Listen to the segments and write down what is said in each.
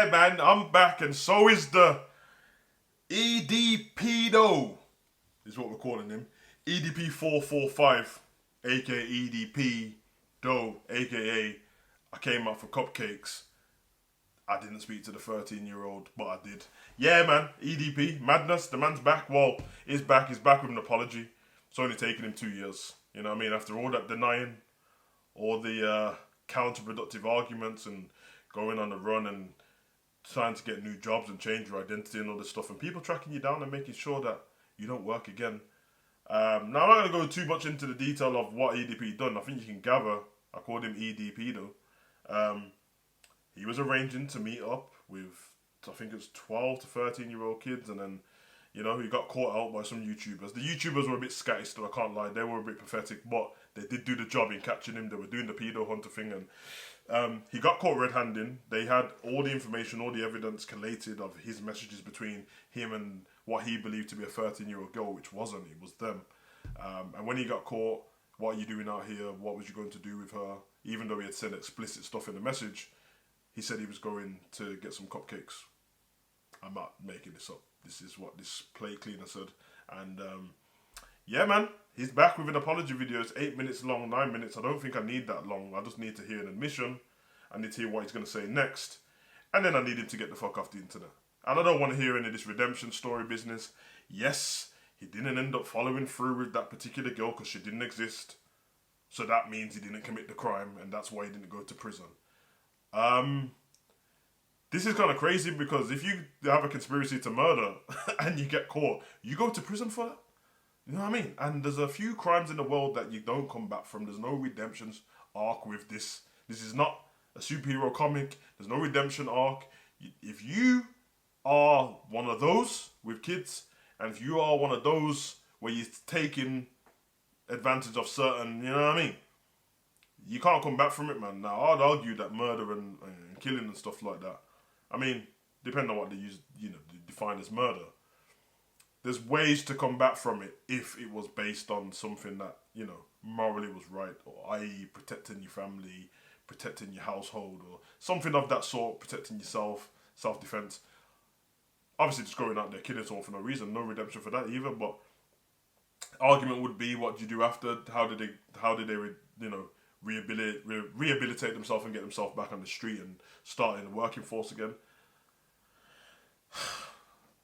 Yeah, man, I'm back, and so is the EDP is what we're calling him. EDP445, aka EDP aka I came out for cupcakes. I didn't speak to the 13-year-old, but I did. Yeah, man, EDP, madness, the man's back. Well, he's back with an apology. It's only taken him 2 years. You know what I mean? After all that denying, all the counterproductive arguments and going on the run and trying to get new jobs and change your identity and all this stuff, and people tracking you down and making sure that you don't work again. Now, I'm not going to go too much into the detail of what EDP done. I think you can gather. I called him EDP though. He was arranging to meet up with, I think it was 12 to 13-year-old kids, and then, you know, he got caught out by some YouTubers. The YouTubers were a bit scatty still, I can't lie. They were a bit pathetic, but they did do the job in catching him. They were doing the pedo hunter thing, and he got caught red-handed. They had all the information, all the evidence collated of his messages between him and what he believed to be a 13-year-old girl, which wasn't. It was them. And when he got caught, what are you doing out here? What was you going to do with her? Even though he had said explicit stuff in the message, he said he was going to get some cupcakes. I'm not making this up. This is what this plate cleaner said. And yeah, man, he's back with an apology video. It's 8 minutes long, 9 minutes. I don't think I need that long. I just need to hear an admission. I need to hear what he's going to say next. And then I need him to get the fuck off the internet. And I don't want to hear any of this redemption story business. Yes, he didn't end up following through with that particular girl because she didn't exist. So that means he didn't commit the crime, and that's why he didn't go to prison. This is kind of crazy because if you have a conspiracy to murder and you get caught, you go to prison for that. You know what I mean? And there's a few crimes in the world that you don't come back from. There's no redemption arc with this. This is not a superhero comic. There's no redemption arc. If you are one of those with kids, and if you are one of those where you're taking advantage of certain, you know what I mean? You can't come back from it, man. Now, I'd argue that murder and killing and stuff like that, I mean, depending on what they use, define as murder, there's ways to come back from it if it was based on something that, morally was right, or i.e. protecting your family, protecting your household, or something of that sort, protecting yourself, self-defense. Obviously, just going out there killing someone for no reason, no redemption for that either, but argument would be, what do you do after? How did they rehabilitate themselves and get themselves back on the street and start in the working force again?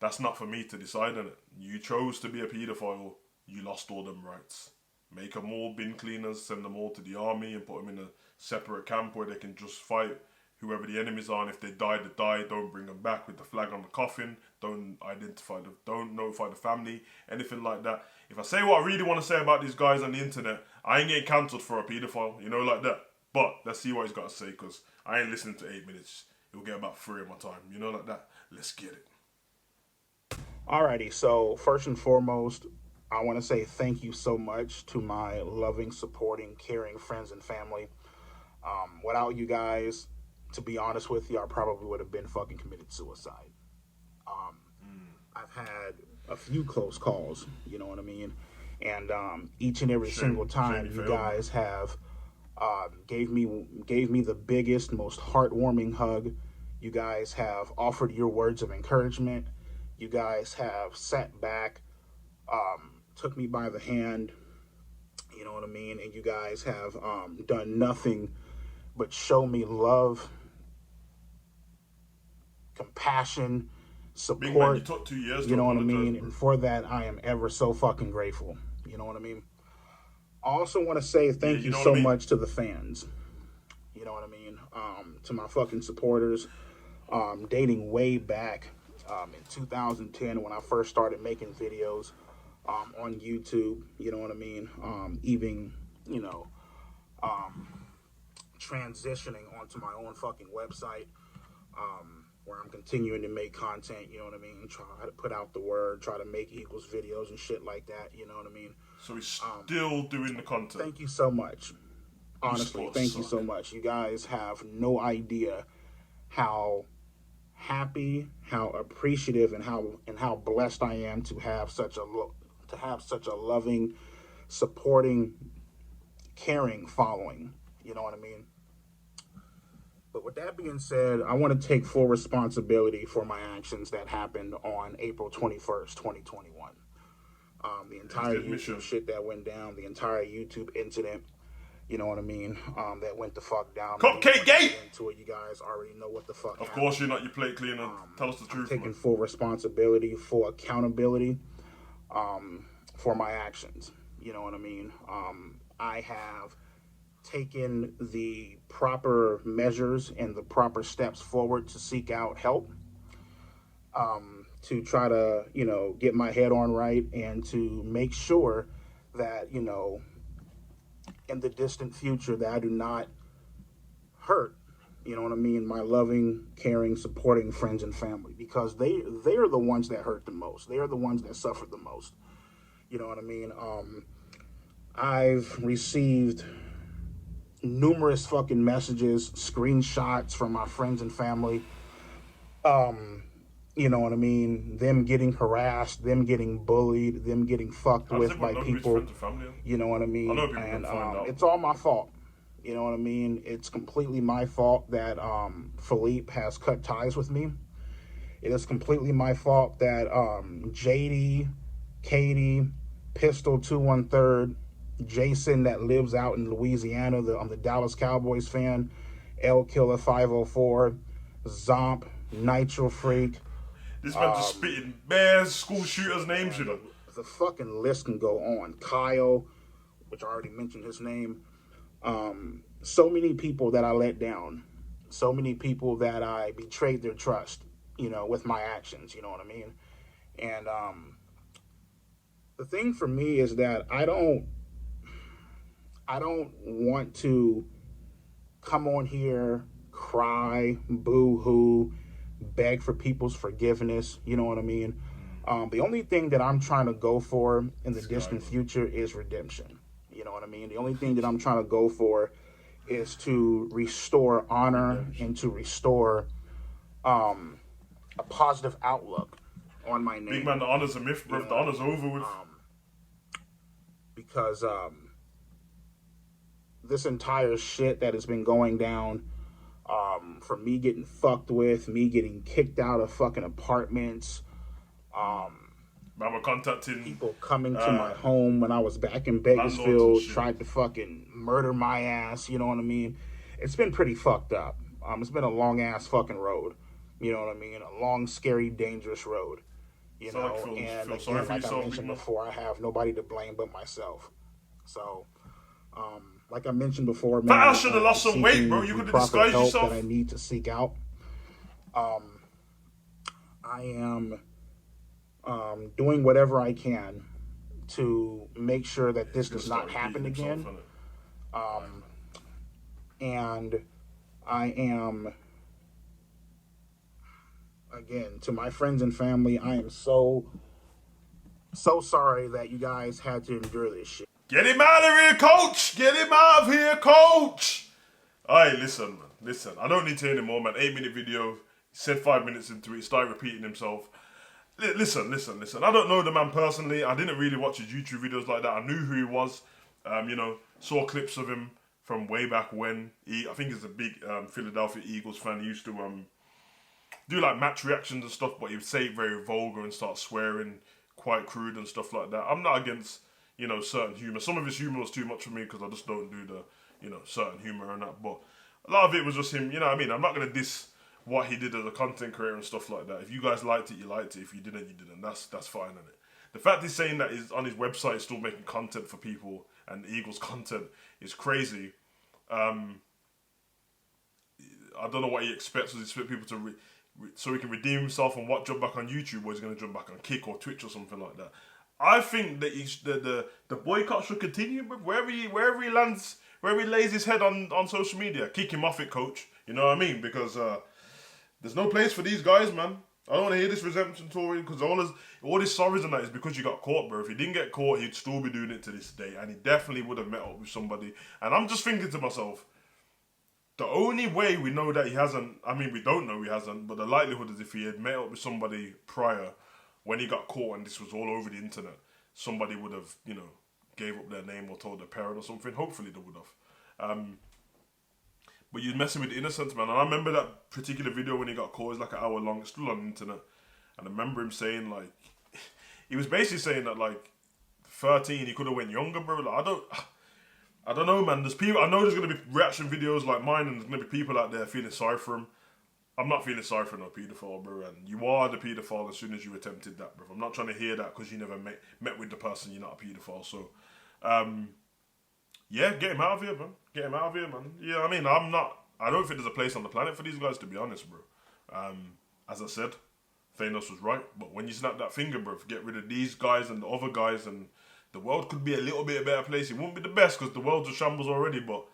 That's not for me to decide on it. You chose to be a paedophile, you lost all them rights. Make them all bin cleaners, send them all to the army and put them in a separate camp where they can just fight whoever the enemies are, and if they die, they die. Don't bring them back with the flag on the coffin. Don't notify the family, anything like that. If I say what I really want to say about these guys on the internet, I ain't getting cancelled for a paedophile, like that. But let's see what he's got to say, because I ain't listening to 8 minutes. He'll get about 3 of my time, like that. Let's get it. Alrighty, so first and foremost, I want to say thank you so much to my loving, supporting, caring friends and family. Without you guys, to be honest with you, I probably would have been fucking committed suicide. I've had a few close calls, you know what I mean? And each and every single time you guys have gave me the biggest, most heartwarming hug. You guys have offered your words of encouragement. You guys have sat back, took me by the hand, you know what I mean? And you guys have done nothing but show me love, compassion, support. Big man, you took 2 years. You know what I mean? And for that, I am ever so fucking grateful. You know what I mean? I also want to say thank you so much to the fans. You know what I mean? To my fucking supporters, dating way back in 2010 when I first started making videos on YouTube. You know what I mean? Even, transitioning onto my own fucking website, where I'm continuing to make content, you know what I mean? Try to put out the word, try to make equals videos and shit like that, you know what I mean? So he's still doing the content. Thank you so much. Honestly, thank you so much. You guys have no idea how happy, how appreciative, and how blessed I am to have such a loving, supporting, caring following. You know what I mean? But with that being said, I want to take full responsibility for my actions that happened on April 21st, 2021. The It's entire the YouTube admission. shit that went down, the entire YouTube incident, you know what I mean, that went the fuck down. I don't even Cupcake want to gate! get into it. You guys already know what the fuck Of happened. course, you're not your plate cleaner. Tell us the I'm truth, taking man. full responsibility, full accountability for my actions. You know what I mean? I have taken the proper measures and the proper steps forward to seek out help, to try to, get my head on right and to make sure that, in the distant future that I do not hurt, you know what I mean, my loving, caring, supporting friends and family, because they are the ones that hurt the most. They are the ones that suffer the most. You know what I mean? I've received numerous fucking messages, screenshots from my friends and family. You know what I mean? Them getting harassed, them getting bullied, them getting fucked How does with everyone by know who his people. friends and family are? You know what I I know mean? people are And gonna find out. it's all my fault. You know what I mean? It's completely my fault that Philippe has cut ties with me. It is completely my fault that JD, Katie, Pistol 213, Jason that lives out in Louisiana, the Dallas Cowboys fan, L Killer 504, Zomp, Nitro Freak, This man just spitting bare school shooters' names, you man, know. the fucking list can go on. Kyle, which I already mentioned his name. So many people that I let down, so many people that I betrayed their trust, with my actions, you know what I mean? And the thing for me is that I don't want to come on here, cry, boo hoo, beg for people's forgiveness, you know what I mean? The only thing that I'm trying to go for in the This guy, distant man. future is redemption. You know what I mean? The only thing that I'm trying to go for is to restore honor Redemption. and to restore a positive outlook on my Big name. man, the honor's a myth, You bro. know The what I honor's mean? over with. Because this entire shit that has been going down, from me getting fucked with, me getting kicked out of fucking apartments, Man, we're contacting people coming to my home when I was back in landlords and Bakersfield, shit. tried to fucking murder my ass, you know what I mean? It's been pretty fucked up. It's been a long ass fucking road, you know what I mean? A long, scary, dangerous road, So like, and feel sorry again, for like I yourself, big mentioned man. before, I have nobody to blame but myself. So, like I mentioned before, Fat man, ass should I have am lost some weight, bro. seeking You the could have proper disguised help that I yourself. need to seek out. I am doing whatever I can to make sure that this He's gonna does not start repeating happen himself, again. innit? Alright, man. And I am, again, to my friends and family, I am so, so sorry that you guys had to endure this shit. Get him out of here, coach! Get him out of here, coach! Alright, listen, man. Listen, I don't need to hear anymore, man. 8-minute video. He said 5 minutes into it, he started repeating himself. Listen. I don't know the man personally. I didn't really watch his YouTube videos like that. I knew who he was. Saw clips of him from way back when. I think he's a big Philadelphia Eagles fan. He used to do like match reactions and stuff, but he would say it very vulgar and start swearing, quite crude and stuff like that. I'm not against, certain humor. Some of his humor was too much for me because I just don't do the, certain humor and that. But a lot of it was just him, you know what I mean? I'm not going to diss what he did as a content creator and stuff like that. If you guys liked it, you liked it. If you didn't, you didn't. That's fine, isn't it? The fact he's saying that he's on his website still making content for people and the Eagles content is crazy. I don't know what he expects. Does he expect people to so he can redeem himself and what jump back on YouTube, or he's going to jump back on Kick or Twitch or something like that? I think that the boycott should continue, but wherever he lands, wherever he lays his head on social media, kick him off it, coach. You know what I mean? Because there's no place for these guys, man. I don't want to hear this resentment story because all this sorries and that is because you got caught, bro. If he didn't get caught, he'd still be doing it to this day, and he definitely would have met up with somebody. And I'm just thinking to myself, the only way we know that he hasn't, I mean, we don't know he hasn't, but the likelihood is if he had met up with somebody prior when he got caught and this was all over the internet, somebody would have, gave up their name or told their parent or something. Hopefully they would have. But you're messing with innocence, man. And I remember that particular video when he got caught. It's like an hour long. It's still on the internet. And I remember him saying, like, he was basically saying that, like, 13, he could have went younger, bro. Like, I don't know, man. There's people, I know there's going to be reaction videos like mine, and there's going to be people out there feeling sorry for him. I'm not feeling sorry for no paedophile, bro. And you are the paedophile as soon as you attempted that, bro. I'm not trying to hear that because you never met with the person. You're not a paedophile. So, yeah, get him out of here, man. Get him out of here, man. Yeah, I mean, I don't think there's a place on the planet for these guys, to be honest, bro. As I said, Thanos was right. But when you snap that finger, bro, get rid of these guys and the other guys, and the world could be a little bit a better place. It won't be the best because the world's a shambles already, but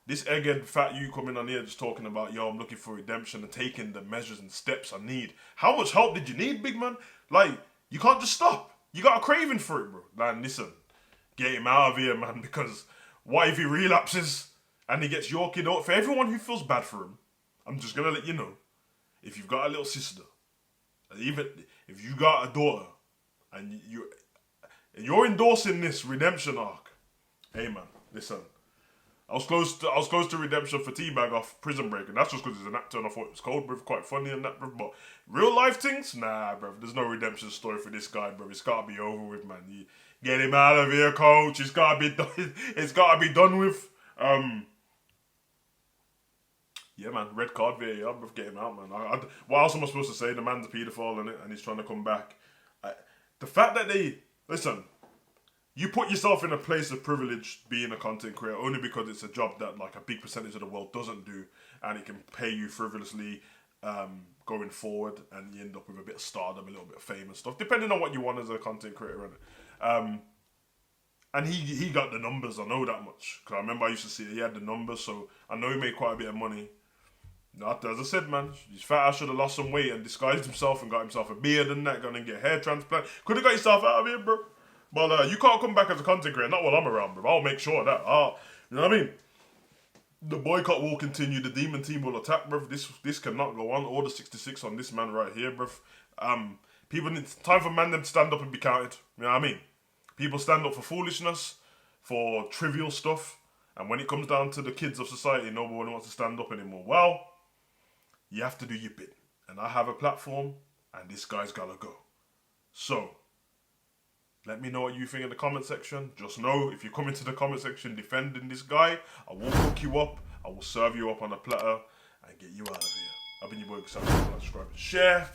this egghead fat you coming on here just talking about, yo, I'm looking for redemption and taking the measures and steps I need. How much help did you need, big man? Like, you can't just stop. You got a craving for it, bro. Man, listen, get him out of here, man, because what if he relapses and he gets your kid out? For everyone who feels bad for him, I'm just going to let you know, if you've got a little sister, even if you got a daughter, and you're endorsing this redemption arc, hey, man, listen, I was close to redemption for Teabag off Prison Break, and that's just because he's an actor and I thought it was cold, bro, quite funny and that, bro. But real life things, nah, bro. There's no redemption story for this guy, bro. It's gotta be over with, man. You get him out of here, coach. It's gotta be done. It's gotta be done with. Yeah, man. Red card VAR, bro. Get him out, man. What else am I supposed to say? The man's a paedophile and he's trying to come back. The fact that listen. You put yourself in a place of privilege being a content creator only because it's a job that like a big percentage of the world doesn't do, and it can pay you frivolously going forward, and you end up with a bit of stardom, a little bit of fame and stuff, depending on what you want as a content creator. And he got the numbers, I know that much. Because I remember I used to see he had the numbers, so I know he made quite a bit of money. Not, as I said, man, his fat ass should have lost some weight and disguised himself and got himself a beard and that, gone and get hair transplant. Could have got yourself out of here, bro. But you can't come back as a content creator, not while I'm around, bro. I'll make sure of that. You know what I mean? The boycott will continue. The demon team will attack, bro. This cannot go on. Order 66 on this man right here, bro. People need time for man them to stand up and be counted. You know what I mean? People stand up for foolishness, for trivial stuff, and when it comes down to the kids of society, no one wants to stand up anymore. Well, you have to do your bit. And I have a platform, and this guy's gotta go. So, let me know what you think in the comment section. Just know, if you come into the comment section defending this guy, I will hook you up, I will serve you up on a platter, and get you out of here. I've been your boy, subscribe and share.